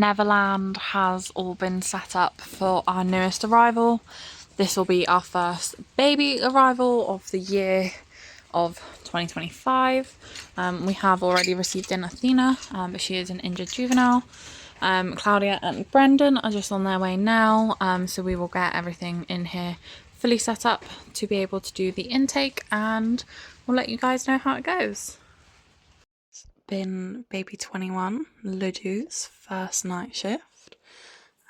Neverland has all been set up for our newest arrival. This will be our first baby arrival of the year of 2025. We have already received in Athena, but she is an injured juvenile. Claudia and Brendan are just on their way now, so we will get everything in here fully set up to be able to do the intake, and we'll let you guys know how it goes. It's been baby 21, Ladoux's first night shift,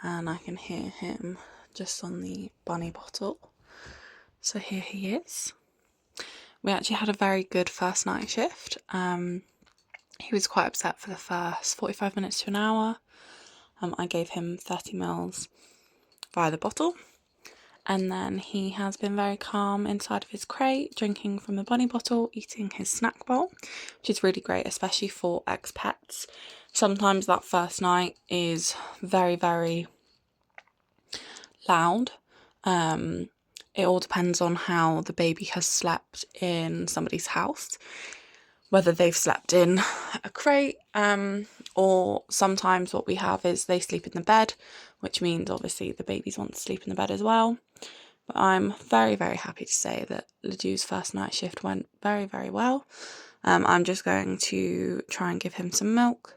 and I can hear him just on the bunny bottle. So here he is. We actually had a very good first night shift. He was quite upset for the first 45 minutes to an hour. I gave him 30 mils via the bottle, and then he has been very calm inside of his crate, drinking from the bunny bottle, eating his snack bowl, which is really great, especially for ex-pets. Sometimes that first night is very, very loud. It all depends on how the baby has slept in somebody's house, whether they've slept in a crate, or sometimes what we have is they sleep in the bed, which means obviously the babies want to sleep in the bed as well. But I'm very, very happy to say that Ladoux's first night shift went very, very well. I'm just going to try and give him some milk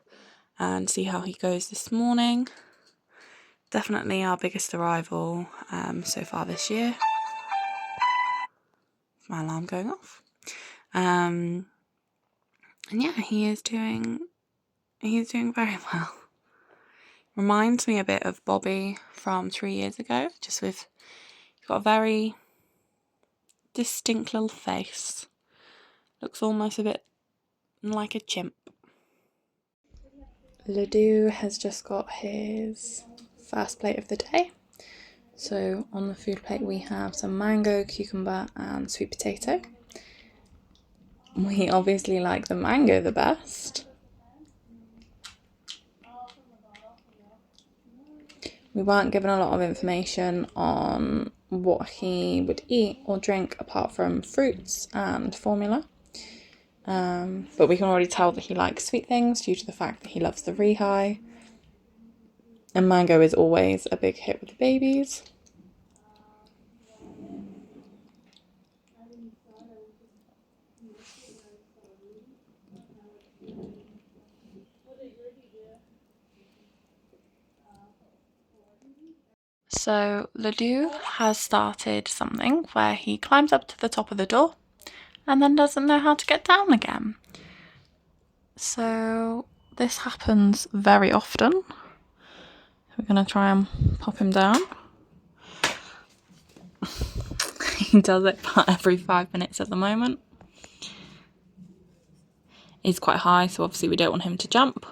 and see how he goes this morning. Definitely our biggest arrival so far this year. My alarm going off. And yeah, he's doing very well. Reminds me a bit of Bobby from 3 years ago, just with, he's got a very distinct little face. Looks almost a bit like a chimp. Ladoux has just got his first plate of the day. So on the food plate we have some mango, cucumber and sweet potato. We obviously like the mango the best. We weren't given a lot of information on what he would eat or drink apart from fruits and formula. But we can already tell that he likes sweet things due to the fact that he loves the Rehi. And mango is always a big hit with the babies. So Ladoux has started something where he climbs up to the top of the door and then doesn't know how to get down again. So this happens very often. We're going to try and pop him down. He does it about every 5 minutes at the moment. He's quite high, so obviously we don't want him to jump.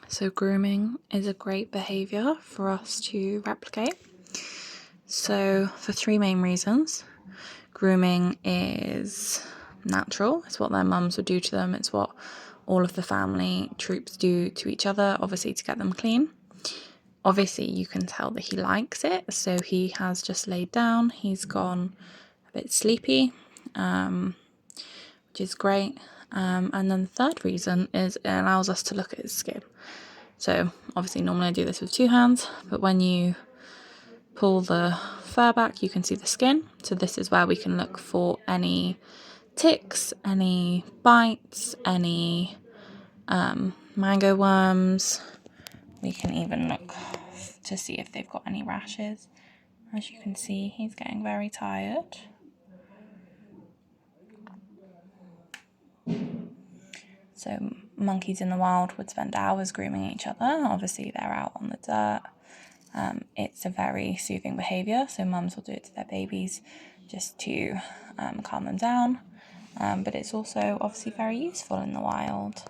So grooming is a great behaviour for us to replicate. So for 3 main reasons. Grooming is natural. It's what their mums would do to them. It's what all of the family troops do to each other, obviously to get them clean. Obviously you can tell that he likes it, so he has just laid down. He's gone a bit sleepy, which is great. And then the third reason is it allows us to look at his skin. So obviously normally I do this with 2 hands, but when you pull the fur back you can see the skin. So this is where we can look for any ticks, any bites, any mango worms. We can even look to see if they've got any rashes. As you can see, he's getting very tired. So monkeys in the wild would spend hours grooming each other. Obviously they're out on the dirt. It's a very soothing behaviour, so mums will do it to their babies just to calm them down. But it's also obviously very useful in the wild.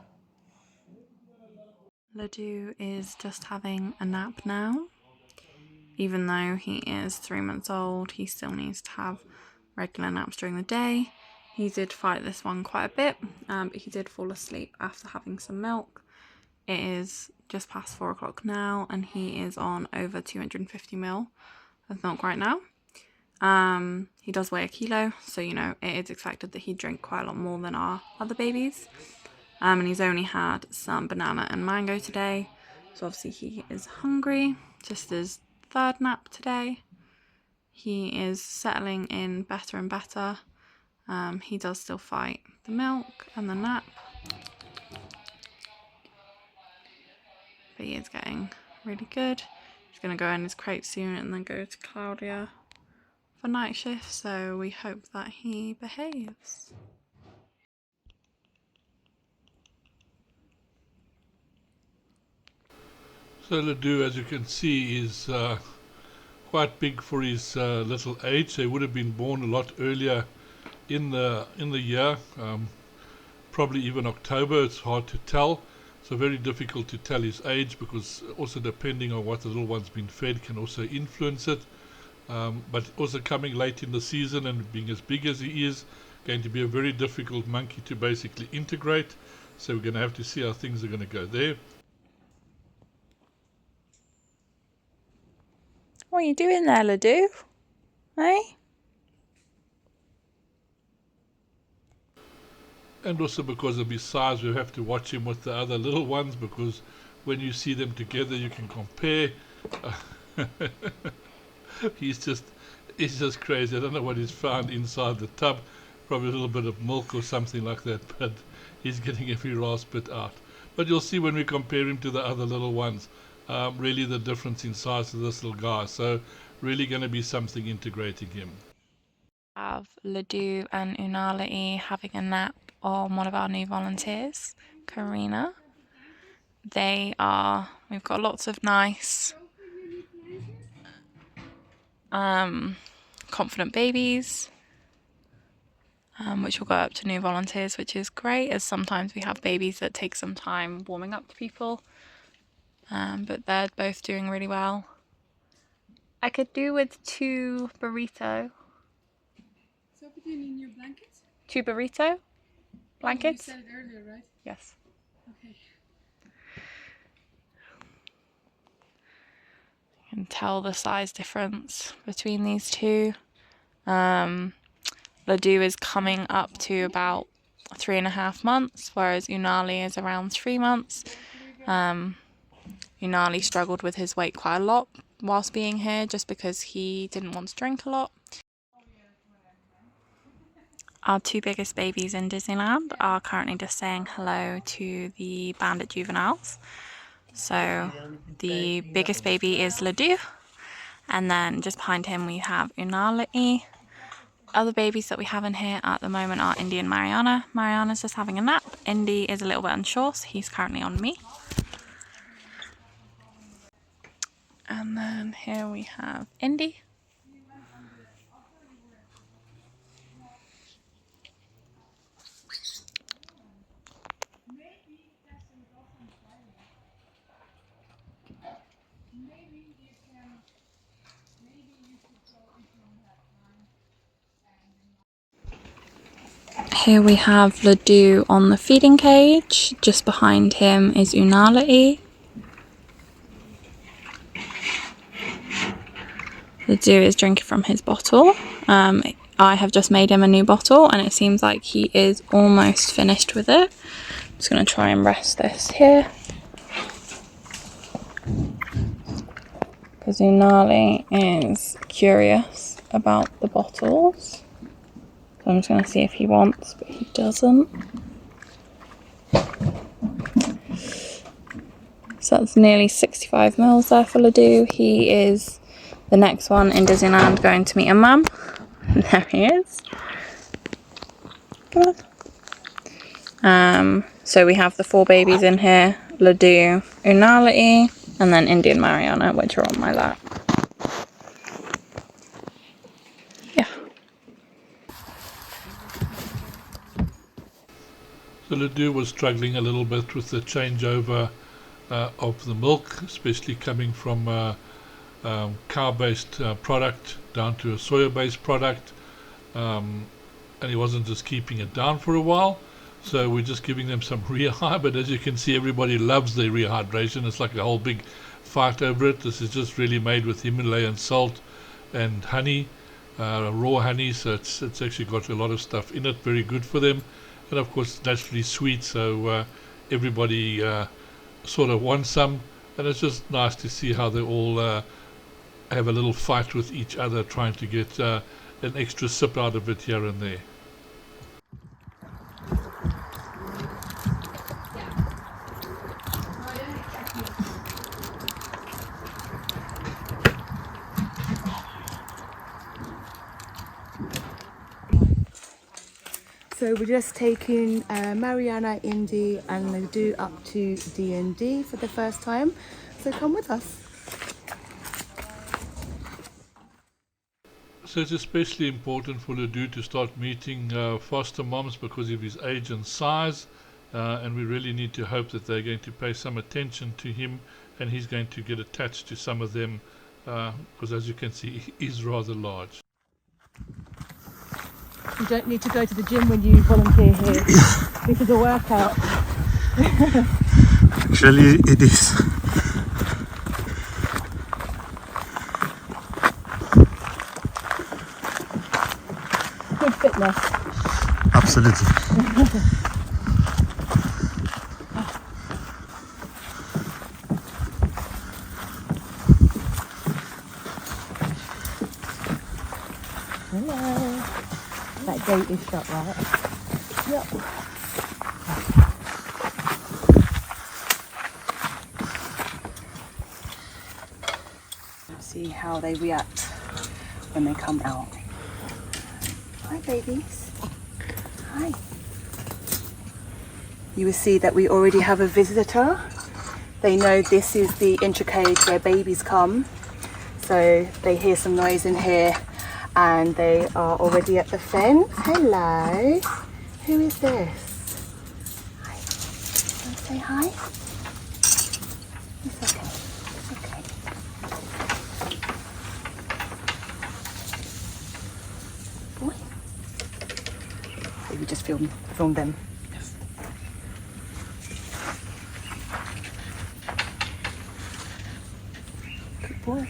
Ladoux is just having a nap now. Even though he is 3 months old, he still needs to have regular naps during the day. He did fight this one quite a bit, but he did fall asleep after having some milk. It is just past 4 o'clock now, and he is on over 250 ml of milk right now. He does weigh 1 kilo, so you know it is expected that he'd drink quite a lot more than our other babies. And he's only had some banana and mango today, So obviously he is hungry, just his third nap today. He is settling in better and better. He does still fight the milk and the nap, but he is getting really good. He's going to go in his crate soon and then go to Claudia for night shift, so we hope that he behaves. So Ladoux, as you can see, is quite big for his little age. So he would have been born a lot earlier in the year, probably even October. It's hard to tell. So very difficult to tell his age, because also depending on what the little one's been fed can also influence it. But also coming late in the season and being as big as he is, going to be a very difficult monkey to basically integrate. So we're going to have to see how things are going to go there. What are you doing there, Ladoux? Hey? And also because of his size, we have to watch him with the other little ones, because when you see them together you can compare. he's just crazy. I don't know what he's found inside the tub, probably a little bit of milk or something like that, but he's getting every last bit out. But you'll see when we compare him to the other little ones, really the difference in size of this little guy. So really going to be something integrating him. Have Ladoux and Unali having a nap on one of our new volunteers, Karina. We've got lots of nice confident babies, which will go up to new volunteers, which is great, as sometimes we have babies that take some time warming up to people, but they're both doing really well. I could do with 2 burrito. So put in your blankets? 2 burrito blankets? You said it earlier, right? Yes. Okay. You can tell the size difference between these two. Ladoux is coming up to about 3.5 months, whereas Unali is around 3 months. Unali struggled with his weight quite a lot whilst being here, just because he didn't want to drink a lot. Our 2 biggest babies in Disneyland are currently just saying hello to the bandit juveniles. So the biggest baby is Ladoux, and then just behind him we have Unali. Other babies that we have in here at the moment are Indy and Mariana. Mariana's just having a nap. Indy is a little bit unsure, so he's currently on me. And then here we have Indy. Here we have Ladoux on the feeding cage. Just behind him is Unali. Ladoux is drinking from his bottle. I have just made him a new bottle and it seems like he is almost finished with it. I'm just going to try and rest this here, because Unali is curious about the bottles. So I'm just going to see if he wants, but he doesn't. So that's nearly 65 mils there for Ladoux. He is the next one in Disneyland going to meet a mum. There he is. Come on. So we have the 4 babies in here: Ladoux, Unali, and then Indy and Mariana, which are on my lap. Yeah. So Ladoux was struggling a little bit with the changeover of the milk, especially coming from a cow-based product down to a soya-based product, and he wasn't just keeping it down for a while. So we're just giving them some rehy, but as you can see, everybody loves their rehydration. It's like a whole big fight over it. This is just really made with Himalayan salt and honey, raw honey, so it's actually got a lot of stuff in it, very good for them, and of course naturally sweet, so everybody sort of wants some. And it's just nice to see how they all have a little fight with each other, trying to get an extra sip out of it here and there. So we're just taking Mariana, Indy and Ladoux up to D&D for the first time. So come with us. So it's especially important for Ladoux to start meeting foster moms because of his age and size, and we really need to hope that they're going to pay some attention to him and he's going to get attached to some of them because as you can see he is rather large. You don't need to go to the gym when you volunteer here. This is a workout. Actually, it is. Good fitness. Absolutely. Hello. That gate is shut, right? Yep. See how they react when they come out. Hi, babies. Hi. You will see that we already have a visitor. They know this is the intricate where babies come. So they hear some noise in here and they are already at the fence. Hello. Who is this? Hi. Want to say hi? It's okay. It's okay. Boy. So we just film them. Yes. Good boy.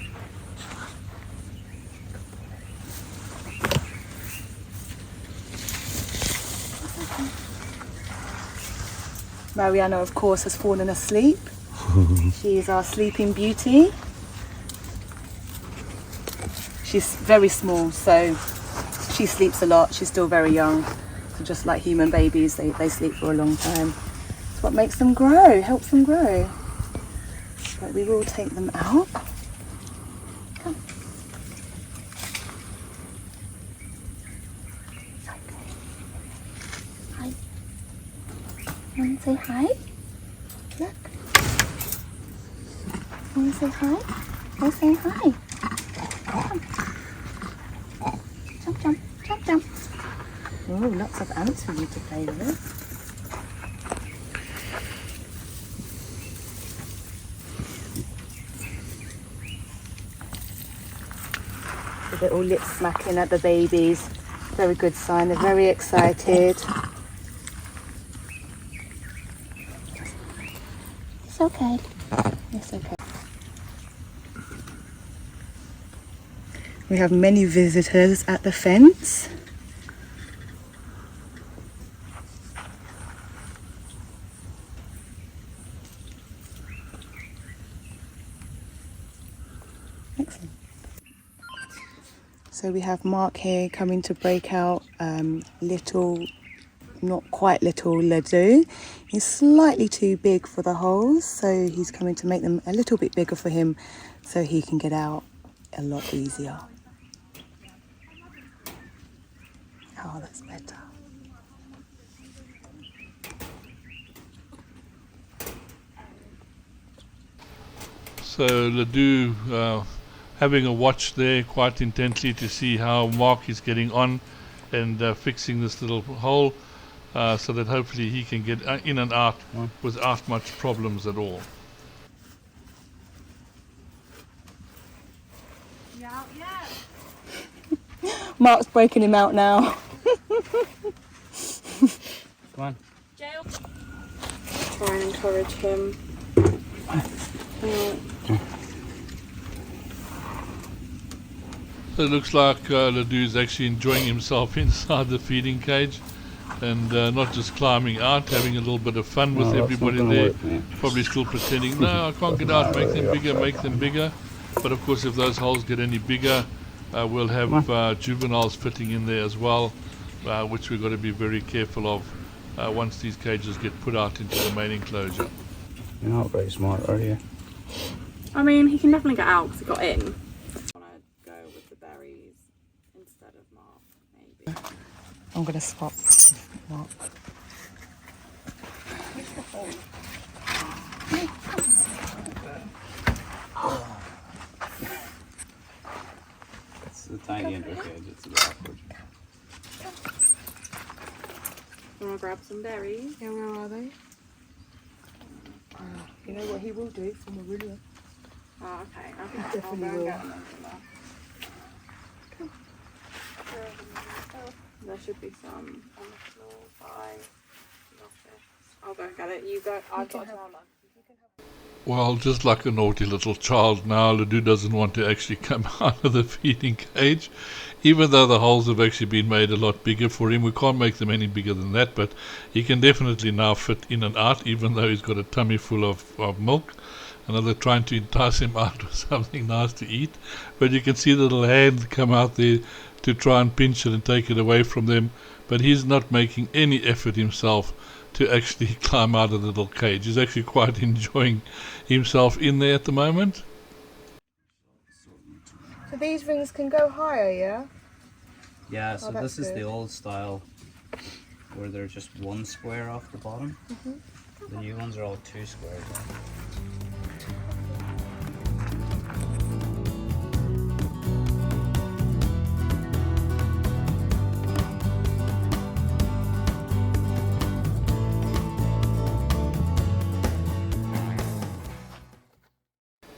Mariana, of course, has fallen asleep. She is our sleeping beauty. She's very small, so she sleeps a lot. She's still very young. So just like human babies, they sleep for a long time. It's what makes them grow, helps them grow. But we will take them out. Come. Hi. Want to say hi? Look. Want to say hi? Go say hi. Come. Jump, jump, jump, jump. Oh, lots of ants for you to play with. So they're all lip smacking at the babies. Very good sign. They're very excited. It's okay. It's okay. We have many visitors at the fence. Excellent. So we have Mark here coming to break out little, not quite little Ladoux. He's slightly too big for the holes, so he's coming to make them a little bit bigger for him so he can get out a lot easier. Oh, that's better. So Ladoux having a watch there quite intently to see how Mark is getting on and fixing this little hole so that hopefully he can get in and out without much problems at all. Mark's breaking him out now. Come on. Try and encourage him. So it looks like Ladoux is actually enjoying himself inside the feeding cage. and not just climbing out, having a little bit of fun with everybody there. Probably still pretending, no, I can't get out, make them bigger, make them bigger. But of course, if those holes get any bigger, we'll have juveniles fitting in there as well, which we've got to be very careful of once these cages get put out into the main enclosure. You're not very smart, are you? I mean, he can definitely get out because he got in. I want to go with the berries instead of Mark, maybe. I'm going to swap Mark. It's a tiny intercage, it's a bit awkward. You want to grab some berries? Yeah, where are they? You know what he will do for Maria? Oh, okay. He I'll definitely go and will. get them from there. There should be some on the floor by the office. I'll go and get it. You go. I've got some. Well, just like a naughty little child now, Ladoux doesn't want to actually come out of the feeding cage. Even though the holes have actually been made a lot bigger for him, we can't make them any bigger than that, but he can definitely now fit in and out, even though he's got a tummy full of milk. And they're trying to entice him out with something nice to eat. But you can see the little hands come out there to try and pinch it and take it away from them. But he's not making any effort himself to actually climb out of the little cage. He's actually quite enjoying himself in there at the moment. So these rings can go higher, yeah? Yeah, so that's this is good. the old style where they're just one square off the bottom. The new ones are all two squares.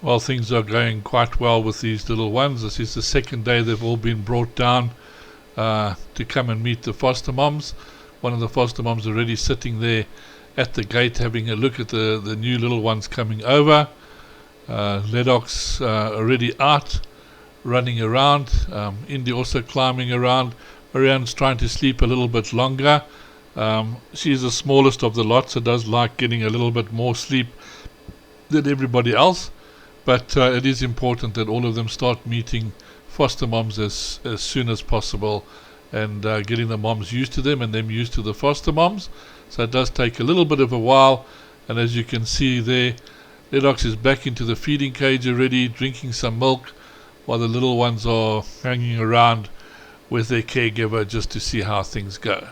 Well, things are going quite well with these little ones. This is the second day they've all been brought down to come and meet the foster moms. One of the foster moms already sitting there at the gate having a look at the new little ones coming over. Ladoux already out, running around. Indy also climbing around. Marianne's trying to sleep a little bit longer. She's the smallest of the lot, so does like getting a little bit more sleep than everybody else. But it is important that all of them start meeting foster moms as soon as possible and getting the moms used to them and them used to the foster moms. So it does take a little bit of a while. And as you can see there, Ladoux is back into the feeding cage already, drinking some milk, while the little ones are hanging around with their caregiver just to see how things go.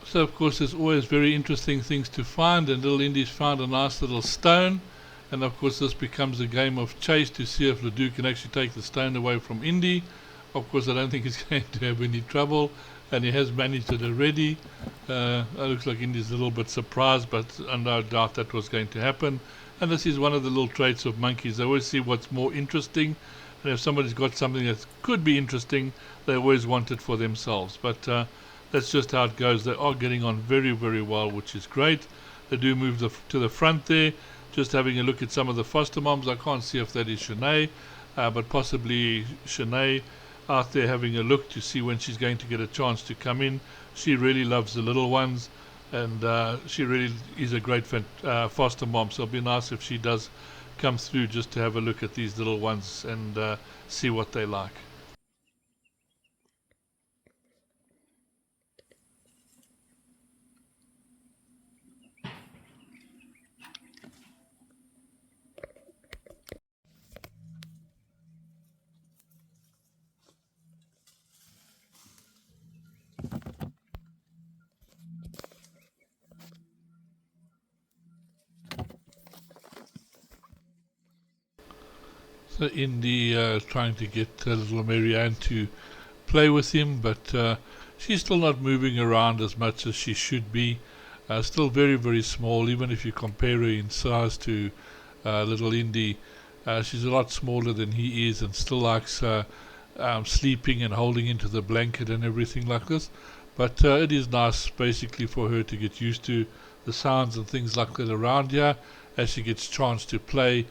So of course there's always very interesting things to find, and little Indy's found a nice little stone, and of course this becomes a game of chase to see if Ladoux can actually take the stone away from Indy. Of course I don't think he's going to have any trouble, and he has managed it already. It looks like Indy's a little bit surprised, but I no doubt that was going to happen. And this is one of the little traits of monkeys. They always see what's more interesting, and if somebody's got something that could be interesting, they always want it for themselves. But that's just how it goes. They are getting on very, very well, which is great. They do move to the front there, just having a look at some of the foster moms. I can't see if that is Shanae, but possibly Shanae out there having a look to see when she's going to get a chance to come in. She really loves the little ones, and she really is a great foster mom. So it'll be nice if she does come through just to have a look at these little ones and see what they like. So Indy trying to get little Marianne to play with him, but she's still not moving around as much as she should be. Still very, very small, even if you compare her in size to little Indy. She's a lot smaller than he is, and still likes sleeping and holding into the blanket and everything like this. But it is nice basically for her to get used to the sounds and things like that around here, as she gets chance to play,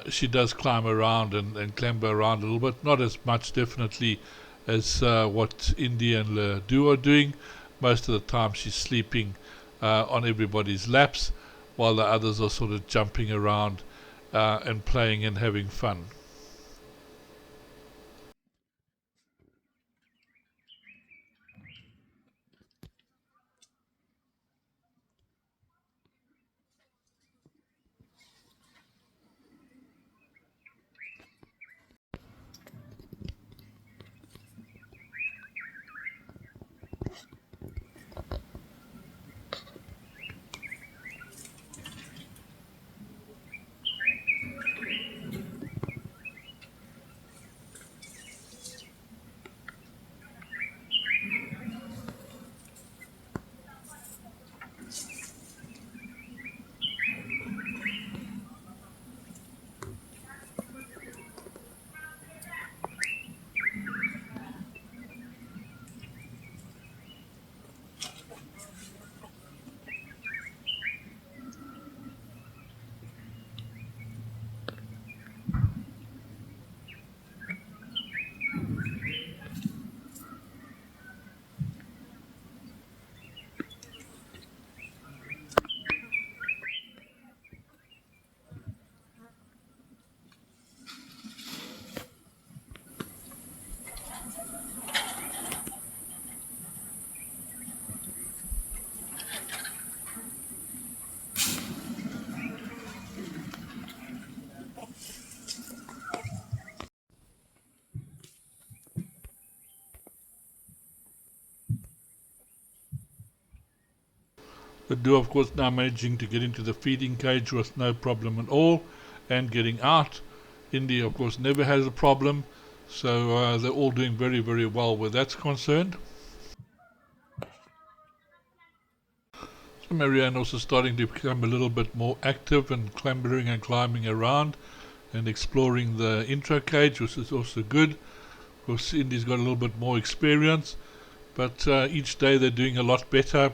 she does climb around and clamber around a little bit. Not as much, definitely, as what Indy and Ladoux are doing. Most of the time she's sleeping on everybody's laps, while the others are sort of jumping around and playing and having fun. Ladoux, of course, now managing to get into the feeding cage with no problem at all, and getting out. Indy, of course, never has a problem, so they're all doing very, very well where that's concerned. So Marianne also starting to become a little bit more active and clambering and climbing around and exploring the intro cage, which is also good. Of course, Indy's got a little bit more experience, but each day they're doing a lot better,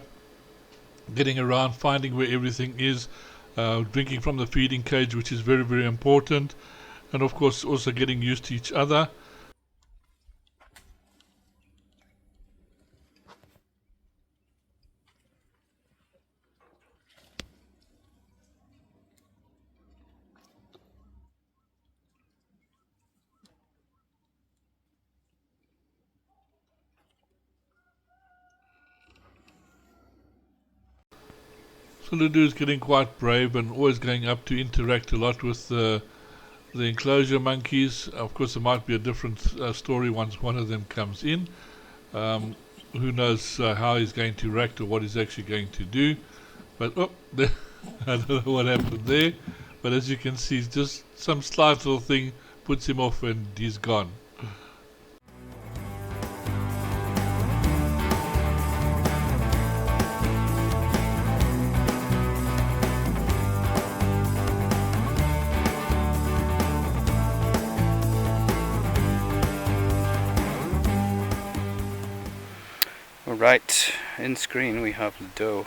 getting around, finding where everything is, drinking from the feeding cage, which is very, very important, and of course also getting used to each other. So Ladoux is getting quite brave and always going up to interact a lot with the enclosure monkeys. Of course, there might be a different story once one of them comes in. Who knows how he's going to react or what he's actually going to do. But I don't know what happened there. But as you can see, just some slight little thing puts him off and he's gone. Right, in screen we have Ladoux,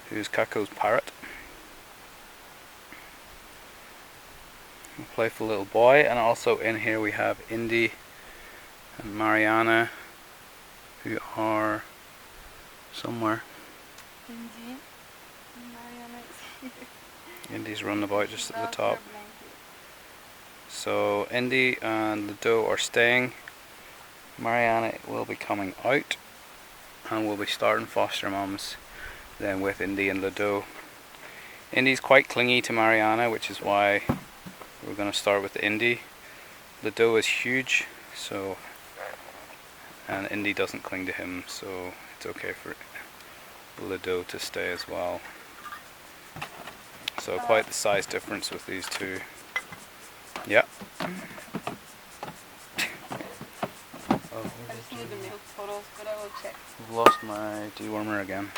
who's Caco's parrot. A playful little boy, and also in here we have Indy and Mariana, who are somewhere. Indy and Mariana is here. Indy's running about just at the top. So Indy and Ladoux are staying. Mariana will be coming out, and we'll be starting foster mums then with Indy and Ladoux. Indy's quite clingy to Mariana, which is why we're going to start with Indy. Ladoux is huge, so, and Indy doesn't cling to him, so it's okay for Ladoux to stay as well. So quite the size difference with these two. Yeah. I just need the milk bottles, but I will check. I've lost my dewormer again.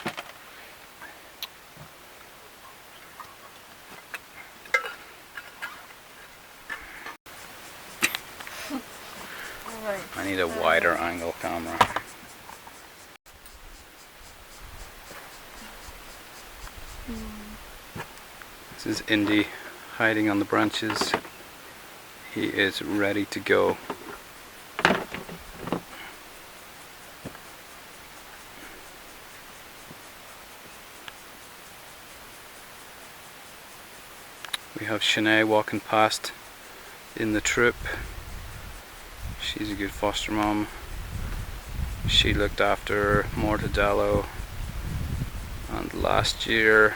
Alright. I need a wider angle camera. This is Indy hiding on the branches. He is ready to go. We have Shanae walking past in the troop. She's a good foster mom. She looked after Mortadelo, and last year,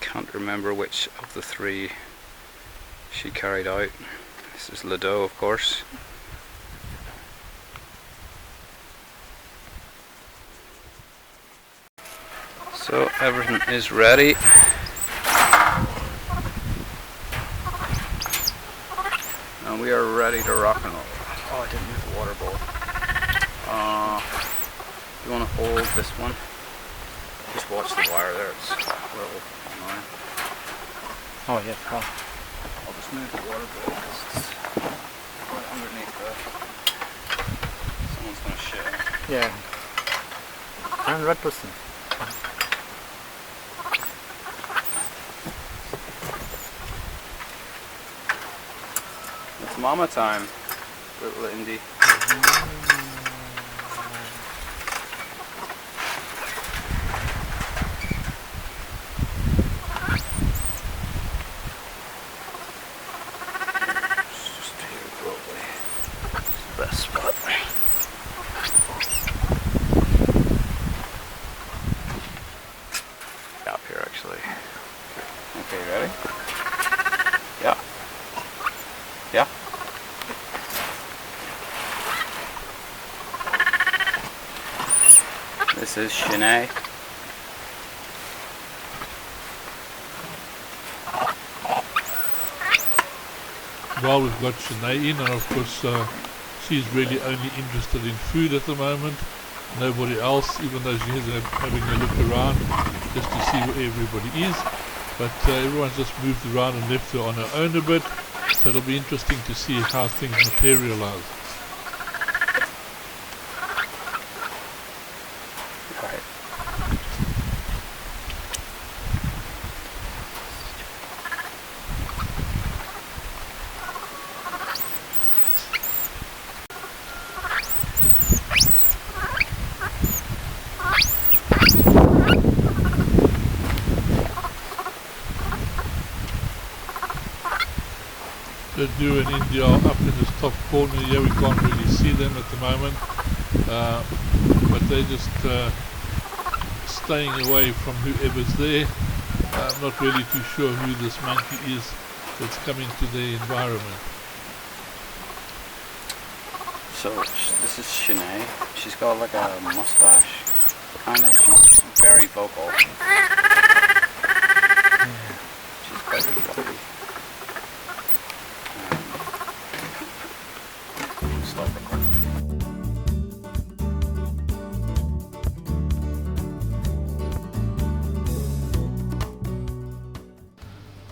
can't remember which of the three she carried out. This is Ladoux, of course. So everything is ready. And we are ready to rock and roll. Oh, I didn't use the water bowl. You want to hold this one? Just watch the wire there, it's a little annoying. Oh yeah, I'll just move the water bowl because it's right underneath there. Someone's going to shit. Yeah. 100%. It's mama time, little Indy. Just here, probably. Best spot. Up here, actually. Okay, ready? Yeah. Yeah. This is Shanae. Well, we've got Shanae in, and of course she's really only interested in food at the moment. Nobody else, even though she is having a look around just to see where everybody is. But everyone's just moved around and left her on her own a bit, so it'll be interesting to see how things materialize. Right. Ladoux and India are up in this top corner here. We can't really see them at the moment, but they're just staying away from whoever's there. I'm not really too sure who this monkey is that's coming to their environment. So this is Shanae. She's got like a mustache, kind of. She's very vocal. She's quite fluffy. Stop recording.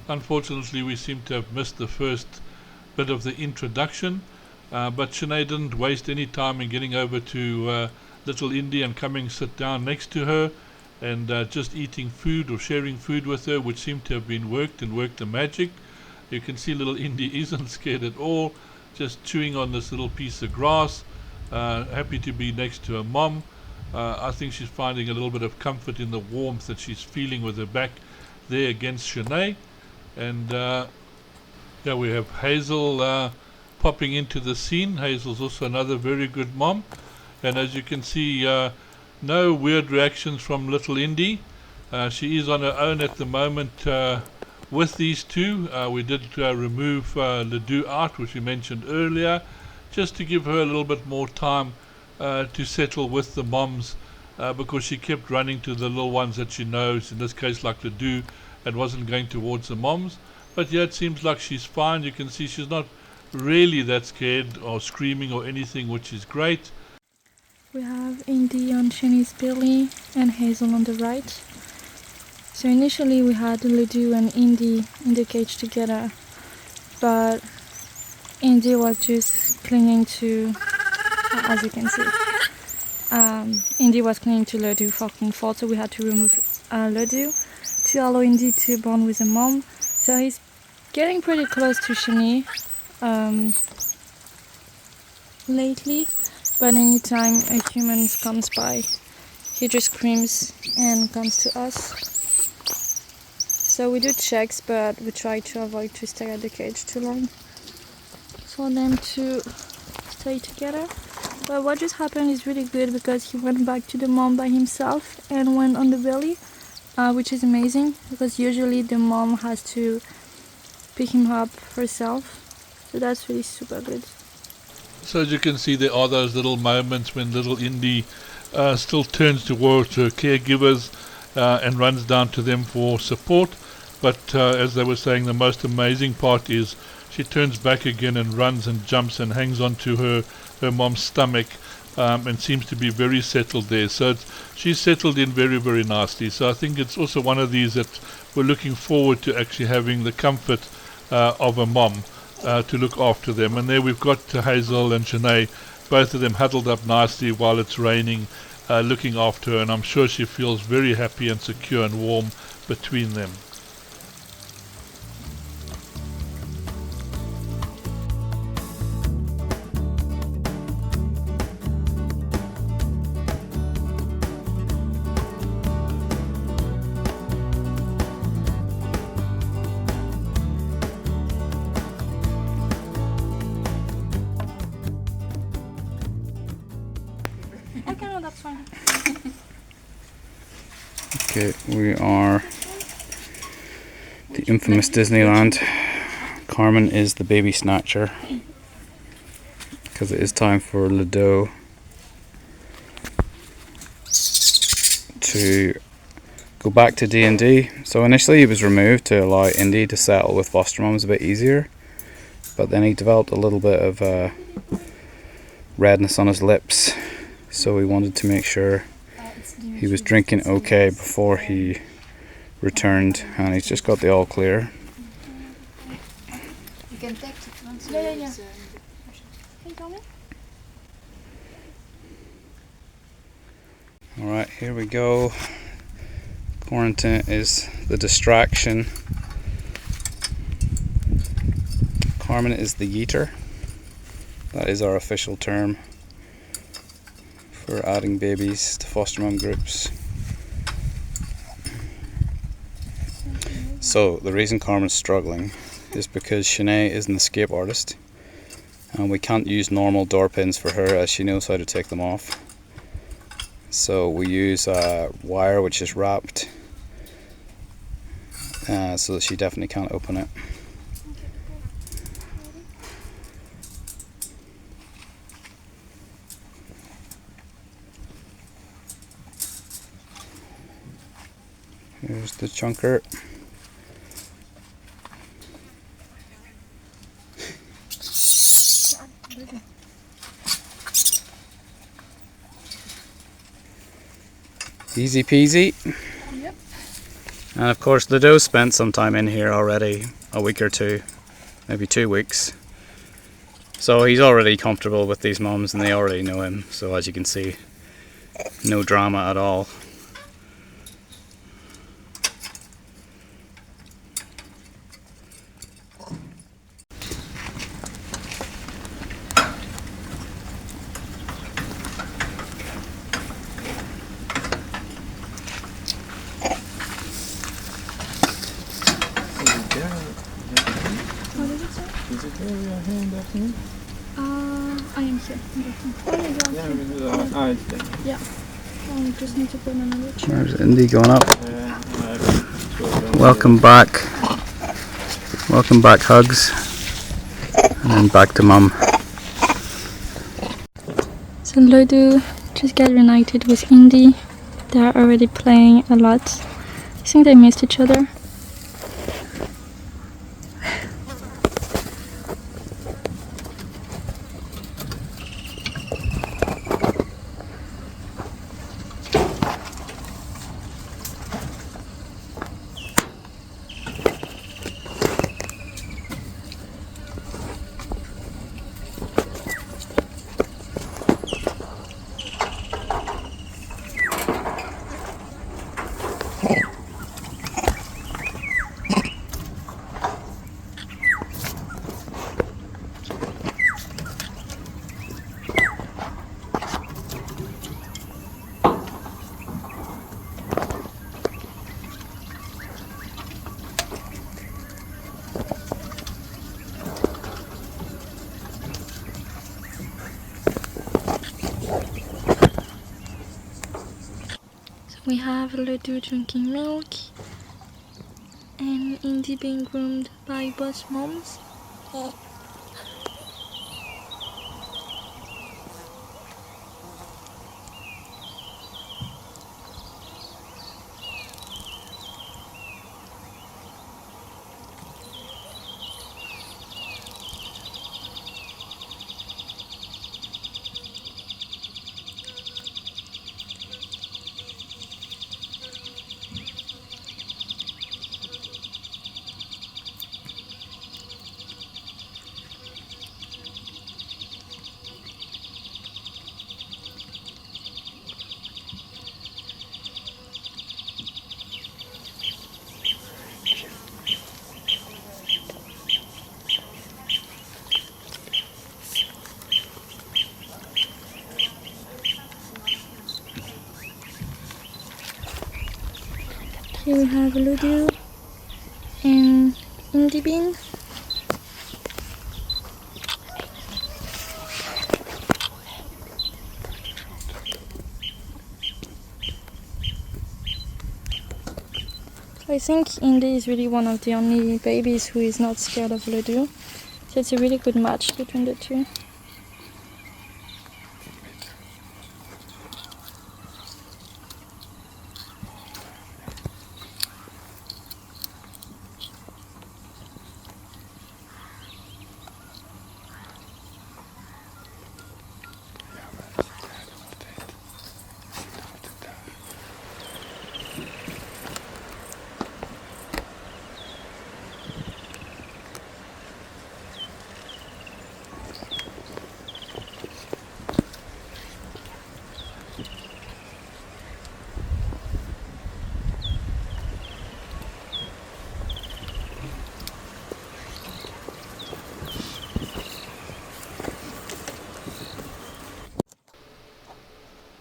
Unfortunately, we seem to have missed the first bit of the introduction, but Shanae didn't waste any time in getting over to little Indy and coming sit down next to her and just eating food or sharing food with her, which seemed to have been worked the magic. You can see little Indy isn't scared at all, just chewing on this little piece of grass, happy to be next to her mom. I think she's finding a little bit of comfort in the warmth that she's feeling with her back there against Shanae. And yeah, we have Hazel popping into the scene. Hazel's also another very good mom, and as you can see, no weird reactions from little Indy. She is on her own at the moment with these two. We did remove Ladoux out, which we mentioned earlier, just to give her a little bit more time to settle with the moms, because she kept running to the little ones that she knows, in this case like Ladoux, and wasn't going towards the moms. But yeah, it seems like she's fine. You can see she's not really that scared or screaming or anything, which is great. We have Indy on Shani's belly and Hazel on the right. So initially we had Ladoux and Indy in the cage together, but Indy was just clinging to, as you can see, Indy was clinging to Ladoux for comfort, so we had to remove Ladoux to allow Indy to bond with the mom. So he's getting pretty close to Shani lately, but anytime a human comes by, he just screams and comes to us. So we do checks, but we try to avoid to stay at the cage too long for them to stay together. But what just happened is really good because he went back to the mom by himself and went on the belly, which is amazing because usually the mom has to pick him up herself. So that's really super good. So as you can see, there are those little moments when little Indy still turns towards her caregivers and runs down to them for support. But as they were saying, the most amazing part is she turns back again and runs and jumps and hangs onto her mom's stomach and seems to be very settled there. So she's settled in very, very nicely. So I think it's also one of these that we're looking forward to actually having the comfort of a mom to look after them. And there we've got Hazel and Shanae, both of them huddled up nicely while it's raining, looking after her, and I'm sure she feels very happy and secure and warm between them. Okay, no, that's fine. Okay, we are the infamous Disneyland. Carmen is the baby snatcher because it is time for Ladoux to go back to D&D. So initially he was removed to allow Indy to settle with foster moms a bit easier, but then he developed a little bit of redness on his lips, so we wanted to make sure he was drinking okay before he returned, and he's just got the all clear. You can take it once. Yeah. Can you tell me? Alright, here we go. Quarantine is the distraction. Carmen is the yeeter. That is our official term for adding babies to foster mom groups. So the reason Carmen's struggling is because Shanae is an escape artist and we can't use normal door pins for her as she knows how to take them off. So we use a wire which is wrapped so that she definitely can't open it. Here's the chunker. Easy peasy. Yep. And of course Ladoux spent some time in here already, a week or two, maybe 2 weeks. So he's already comfortable with these mums and they already know him. So as you can see, no drama at all. I am here. Yeah. I just need to put another chair. There's Indy going up. Welcome back. Welcome back, hugs. And then back to mum. So Ladoux just got reunited with Indy. They're already playing a lot. I think they missed each other. we have Ladoux drinking milk and Indy being groomed by both moms. Here we have Ladoux and Indy bean. I think Indy is really one of the only babies who is not scared of Ladoux. So it's a really good match between the two.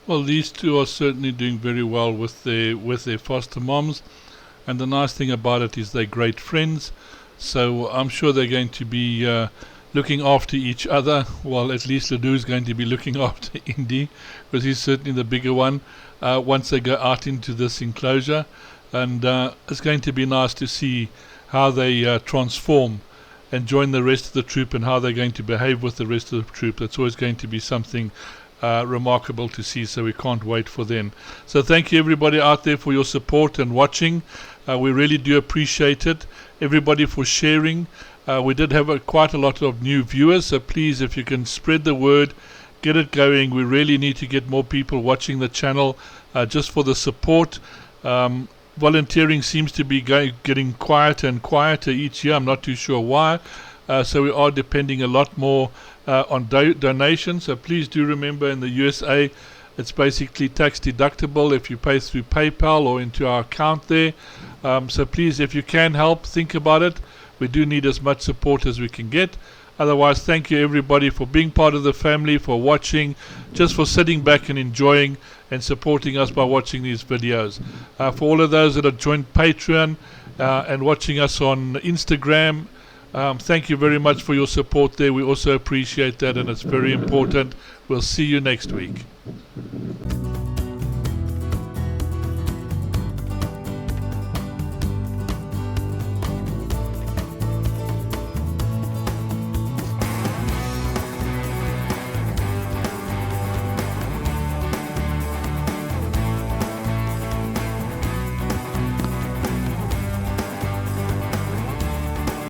Well, these two are certainly doing very well with their foster moms, and the nice thing about it is they're great friends. So I'm sure they're going to be looking after each other. Well, at least Ladoux is going to be looking after Indy, because he's certainly the bigger one. Once they go out into this enclosure, and it's going to be nice to see how they transform and join the rest of the troop, and how they're going to behave with the rest of the troop. That's always going to be something remarkable to see, so we can't wait for them. So thank you everybody out there for your support and watching. We really do appreciate it. Everybody for sharing. We did have quite a lot of new viewers, so please, if you can spread the word, get it going. We really need to get more people watching the channel just for the support. Volunteering seems to be getting quieter and quieter each year. I'm not too sure why. So we are depending a lot more on donations. So please do remember, in the USA, it's basically tax deductible if you pay through PayPal or into our account there. So please, if you can help, think about it. We do need as much support as we can get. Otherwise, thank you everybody for being part of the family, for watching, just for sitting back and enjoying and supporting us by watching these videos. For all of those that have joined Patreon and watching us on Instagram, thank you very much for your support there. We also appreciate that, and it's very important. We'll see you next week.